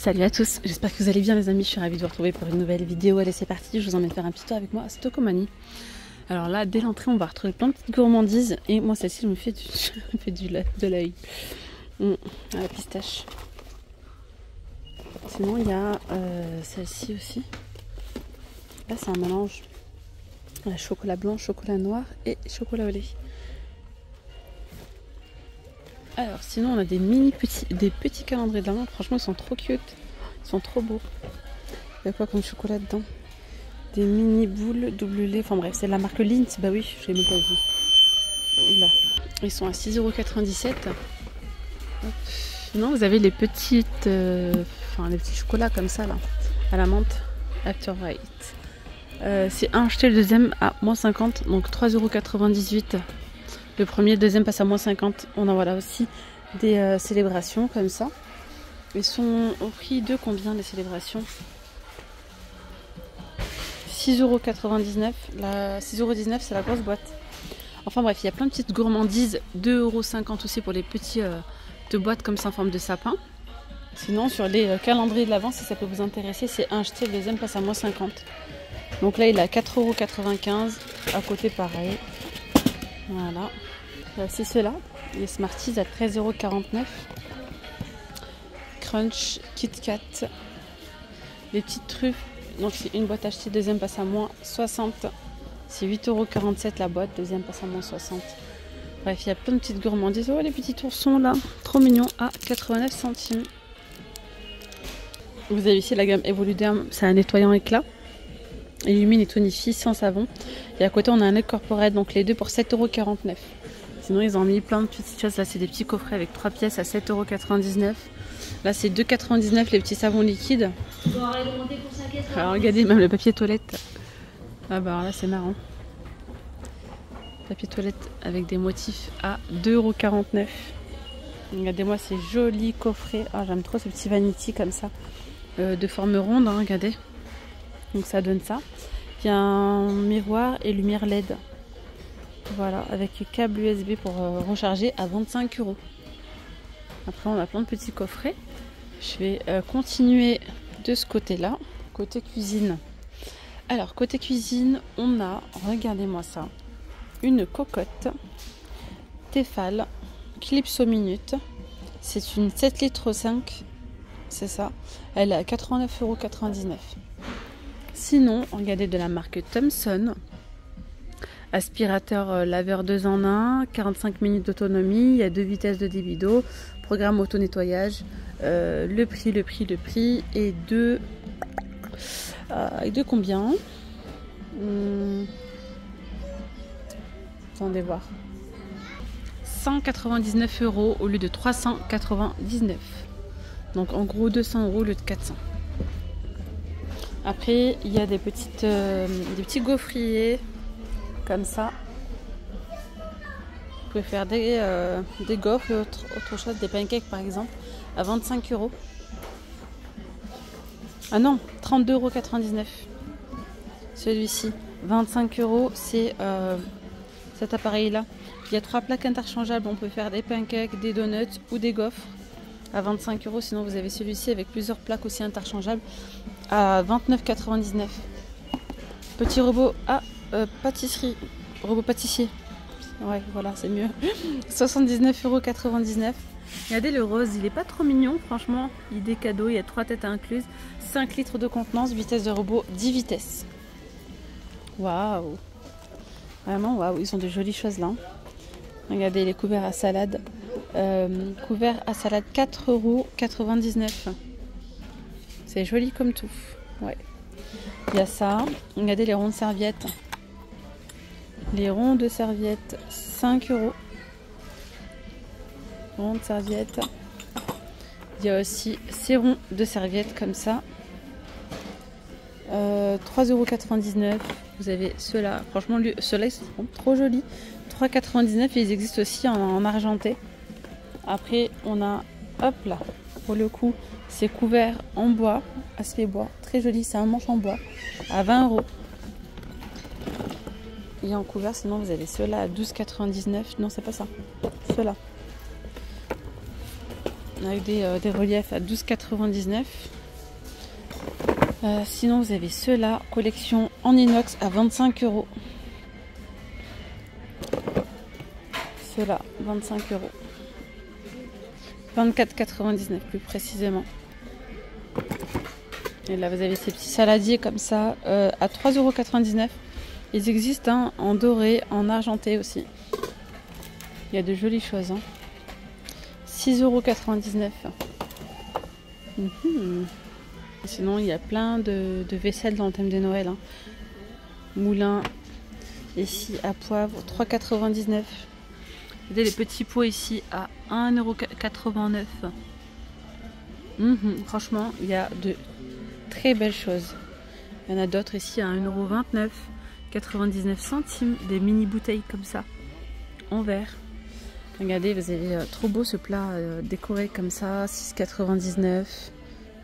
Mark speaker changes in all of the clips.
Speaker 1: Salut à tous, j'espère que vous allez bien les amis, je suis ravie de vous retrouver pour une nouvelle vidéo. Allez c'est parti, je vous emmène faire un petit tour avec moi à Stokomani. Alors là, dès l'entrée, on va retrouver plein de petites gourmandises et moi celle-ci me fait de l'œil. À la pistache. Sinon il y a celle-ci aussi. Là c'est un mélange chocolat blanc, chocolat noir et chocolat au lait. Alors sinon on a des petits calendriers de l'Avent, franchement ils sont trop cute, ils sont trop beaux. Il y a quoi comme chocolat dedans? Des mini boules double lait, enfin bref c'est de la marque Lindt, bah oui je l'ai même pas vu. Là. Ils sont à 6,97 €. Sinon vous avez les petites, les petits chocolats comme ça là, à la menthe, After Bite. C'est un acheté, le deuxième à moins 50, donc 3,98 €. Le premier, le deuxième passe à moins 50. On en voilà aussi des célébrations comme ça. Ils sont au prix de combien les célébrations? 6,99 €. La 6,19 € c'est la grosse boîte. Enfin bref, il y a plein de petites gourmandises. 2,50 € aussi pour les petits de boîtes comme ça en forme de sapin. Sinon sur les calendriers de l'Avent, si ça peut vous intéresser, c'est un acheté, le deuxième passe à moins 50. Donc là il est à 4,95 €. À côté pareil. Voilà. C'est ceux-là, les Smarties à 13,49 €. Crunch, Kit Kat. Les petites truffes, donc c'est une boîte achetée, deuxième passe à moins 60. C'est 8,47 € la boîte, deuxième passe à moins 60. Bref, il y a plein de petites gourmandises. Oh, les petits oursons là, trop mignons, à 89 centimes. Vous avez ici la gamme Evoluderm, c'est un nettoyant éclat. Illumine et tonifie sans savon. Et à côté, on a un lait corporel, donc les deux pour 7,49 €. Sinon, ils ont mis plein de petites choses. Là, c'est des petits coffrets avec 3 pièces à 7,99 €. Là, c'est 2,99 € les petits savons liquides. Alors, regardez, même le papier toilette. Ah bah alors là, c'est marrant. Papier toilette avec des motifs à 2,49 €. Regardez-moi ces jolis coffrets. Ah, j'aime trop ce petit vanity comme ça. De forme ronde, hein, regardez. Donc ça donne ça. Il y a un miroir et lumière LED. Voilà, avec câble USB pour recharger à 25 €. Après on a plein de petits coffrets. Je vais continuer de ce côté-là, côté cuisine. Alors côté cuisine, on a, regardez-moi ça, une cocotte Tefal Clipso Minute. C'est une 7 litres 5, c'est ça. Elle est à 89,99 €. Sinon, regardez de la marque Thomson. Aspirateur laveur 2 en 1, 45 minutes d'autonomie, il y a 2 vitesses de débit d'eau, programme auto-nettoyage, le prix est de... de combien? Attendez voir. 199 € au lieu de 399. Donc en gros 200 € au lieu de 400. Après, il y a des petits gaufriers comme ça. Vous pouvez faire des gaufres et autre chose, des pancakes par exemple, à 25 €. Ah non, 32,99 €. Celui-ci, 25 €, c'est cet appareil-là. Il y a 3 plaques interchangeables. On peut faire des pancakes, des donuts ou des gaufres à 25 €. Sinon, vous avez celui-ci avec plusieurs plaques aussi interchangeables à 29,99 €. Petit robot à pâtisserie, robot pâtissier. Ouais, voilà, c'est mieux. 79,99 €. Regardez le rose, il est pas trop mignon, franchement. Idée cadeau, il y a 3 têtes incluses. 5 litres de contenance, vitesse de robot 10 vitesses. Waouh! Vraiment, waouh, ils ont de jolies choses là. Regardez les couverts à salade. Couverts à salade 4,99 €. C'est joli comme tout. Ouais. Il y a ça. Regardez les ronds de serviettes. Les ronds de serviettes, 5 €. Ronds de serviettes. Il y a aussi ces ronds de serviettes comme ça. 3,99 €. Vous avez ceux-là. Franchement, ceux-là, ils sont trop jolis. 3,99 € et ils existent aussi en argenté. Après, on a, hop là, pour le coup, c'est couvert en bois, aspect bois. Très joli, c'est un manche en bois à 20 €. Et en couvert, sinon vous avez ceux-là à 12,99 €. Non, c'est pas ça. Ceux-là. avec des reliefs à 12,99 €. Sinon vous avez ceux-là, collection en inox à 25 €. Ceux-là, 25 €. 24,99 € plus précisément. Et là vous avez ces petits saladiers comme ça à 3,99 €. Ils existent hein, en doré, en argenté aussi. Il y a de jolies choses. Hein. 6,99 €. Sinon il y a plein de vaisselle dans le thème de Noël. Hein. Moulin ici à poivre 3,99 €. Vous avez les petits pots ici à 1,89 €. Franchement il y a de très belles choses. Il y en a d'autres ici à 1,29 €. 99 centimes, des mini bouteilles comme ça en verre. Regardez, vous avez trop beau ce plat décoré comme ça, 6,99 €,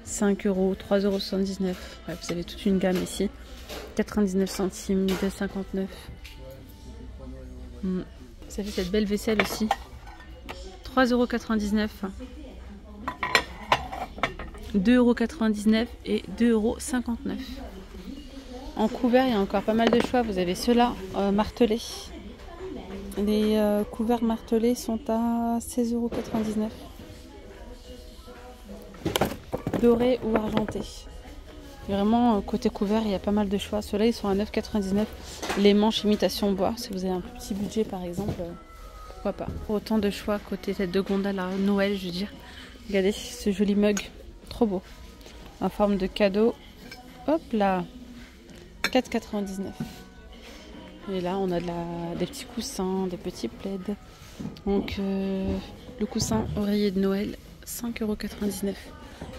Speaker 1: 5 €, 3,79 €. Ouais, vous avez toute une gamme ici. 99 centimes, 2,59 €. Ça fait cette belle vaisselle aussi. 3,99 €. 2,99 € et 2,59 €. En couvert, il y a encore pas mal de choix. Vous avez ceux-là martelés. Les couverts martelés sont à 16,99 €. Doré ou argenté. Vraiment, côté couvert, il y a pas mal de choix. Ceux-là, ils sont à 9,99 €. Les manches imitation bois, si vous avez un petit budget par exemple, pourquoi pas. Autant de choix côté tête de gondole à Noël, je veux dire. Regardez ce joli mug, trop beau. En forme de cadeau. Hop là, 4,99 €. Et là, on a des petits coussins, des petits plaids. Donc, le coussin oreiller de Noël, 5,99 €.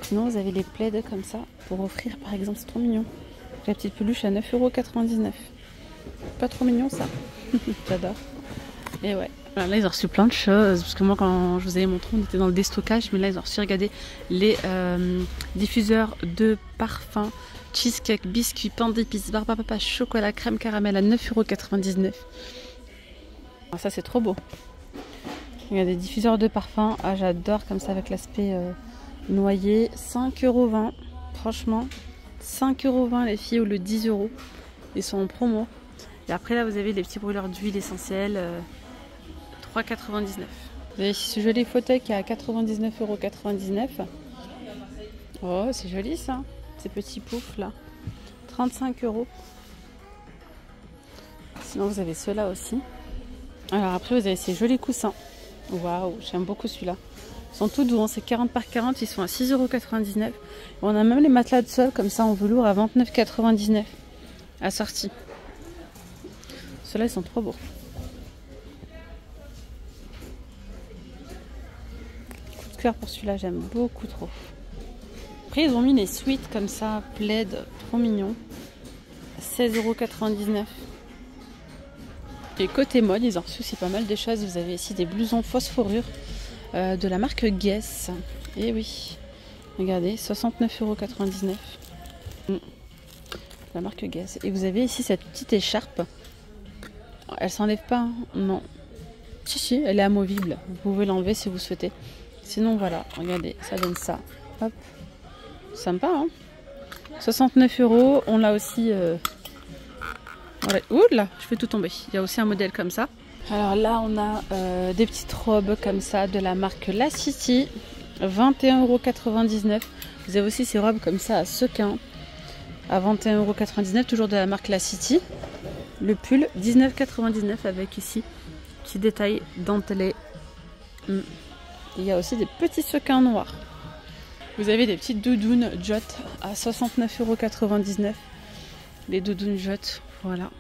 Speaker 1: Sinon, vous avez les plaids comme ça pour offrir, par exemple, c'est trop mignon. La petite peluche à 9,99 €. Pas trop mignon ça. J'adore. Et ouais. Alors là, ils ont reçu plein de choses. Parce que moi, quand je vous avais montré, on était dans le déstockage. Mais là, ils ont reçu, regardez, les diffuseurs de parfum. Cheesecake, biscuits, pain d'épices, barbe à papa, chocolat, crème caramel à 9,99 €. Alors ça c'est trop beau. Il y a des diffuseurs de parfum. Ah j'adore comme ça avec l'aspect noyer. 5,20 €. Franchement, 5,20 € les filles ou le 10 €. Ils sont en promo. Et après là vous avez les petits brûleurs d'huile essentielle. 3,99 €. Vous avez ici ce joli fauteuil qui est à 99,99 €. Oh c'est joli ça. Ces petits poufs là, 35 €. Sinon vous avez ceux-là aussi. Alors après vous avez ces jolis coussins. Waouh, j'aime beaucoup celui-là. Ils sont tout doux, hein. C'est 40 par 40, ils sont à 6,99 €. On a même les matelas de sol comme ça en velours à 29,99 € assortis. Ceux-là ils sont trop beaux. Coup de cœur pour celui-là, j'aime beaucoup trop. Après, ils ont mis les suites comme ça, plaid, trop mignon. 16,99 €. Et côté mode, ils ont reçu aussi pas mal de choses. Vous avez ici des blousons fausse fourrure de la marque Guess. Et oui, regardez, 69,99 €. La marque Guess. Et vous avez ici cette petite écharpe. Elle s'enlève pas, hein. Non. Si, elle est amovible. Vous pouvez l'enlever si vous souhaitez. Sinon, voilà, regardez, ça donne ça. Hop. Sympa, hein. 69 €. On l'a aussi. Voilà. Ouh là, je fais tout tomber. Il y a aussi un modèle comme ça. Alors là, on a des petites robes comme ça de la marque La City. 21,99 €. Vous avez aussi ces robes comme ça à sequins. À 21,99 €. Toujours de la marque La City. Le pull, 19,99 € avec ici. Petit détail dentelé. Il y a aussi des petits sequins noirs. Vous avez des petites doudounes Jot à 69,99 €. Les doudounes Jot, voilà.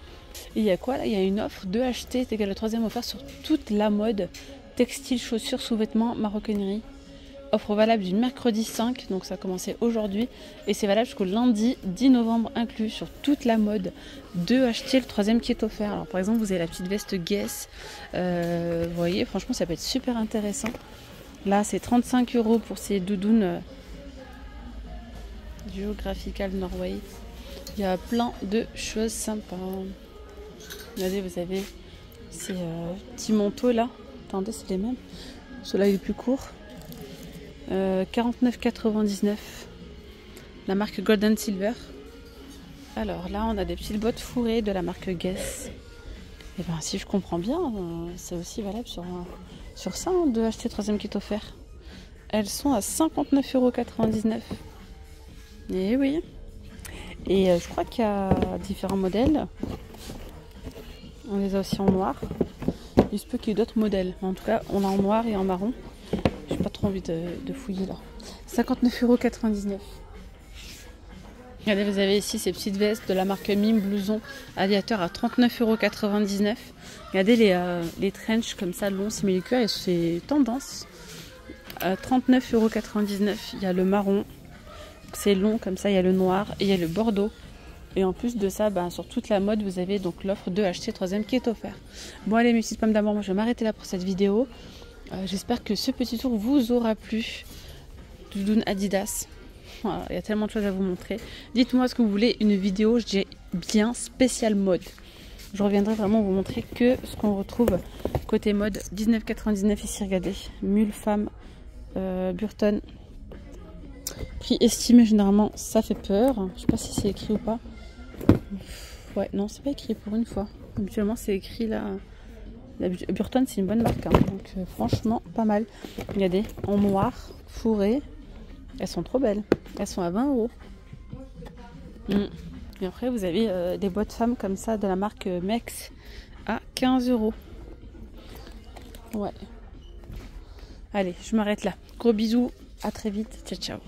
Speaker 1: Et il y a quoi là? Il y a une offre 2 achetés est égal au 3e offert sur toute la mode. Textile, chaussures, sous-vêtements, maroquinerie. Offre valable du mercredi 5, donc ça a commencé aujourd'hui. Et c'est valable jusqu'au lundi 10 novembre inclus sur toute la mode. 2 achetés, le 3e qui est offert. Alors par exemple, vous avez la petite veste Guess. Vous voyez, franchement, ça peut être super intéressant. Là, c'est 35 € pour ces doudounes Geographical Norway. Il y a plein de choses sympas. Regardez, vous avez ces petits manteaux là. Attendez, c'est les mêmes. Celui-là il est plus court. 49,99. La marque Golden Silver. Alors là, on a des petites bottes fourrées de la marque Guess. Et bien, si je comprends bien, c'est aussi valable sur ça, hein, de acheter 3e kit offert. Elles sont à 59,99 €. Et oui. Et je crois qu'il y a différents modèles. On les a aussi en noir. Il se peut qu'il y ait d'autres modèles. En tout cas, on a en noir et en marron. J'ai pas trop envie de fouiller là. 59,99 €. Regardez, vous avez ici ces petites vestes de la marque Mime Blouson Aviateur à 39,99 €. Regardez les trench comme ça, longs, simili-cuir, et c'est tendance. À 39,99 €. Il y a le marron, c'est long comme ça, il y a le noir et il y a le bordeaux. Et en plus de ça, sur toute la mode, vous avez donc l'offre de acheter 3e qui est offert. Bon allez mes petites pommes d'amour, moi je vais m'arrêter là pour cette vidéo. J'espère que ce petit tour vous aura plu. Doudoune Adidas. Voilà, il y a tellement de choses à vous montrer. Dites-moi ce que vous voulez, une vidéo, je dis bien spéciale mode. Je reviendrai vraiment vous montrer que ce qu'on retrouve côté mode. 19,99 € ici, regardez. Mule femme Burton. Prix estimé, généralement, ça fait peur. Je sais pas si c'est écrit ou pas. Ouais, non, c'est pas écrit pour une fois. Habituellement, c'est écrit là. La Burton, c'est une bonne marque. Hein. Donc, franchement, pas mal. Regardez, en noir, fourré. Elles sont trop belles. Elles sont à 20 €. Et après, vous avez des boîtes femmes comme ça de la marque Mex à 15 €. Ouais. Allez, je m'arrête là. Gros bisous. À très vite. Ciao, ciao.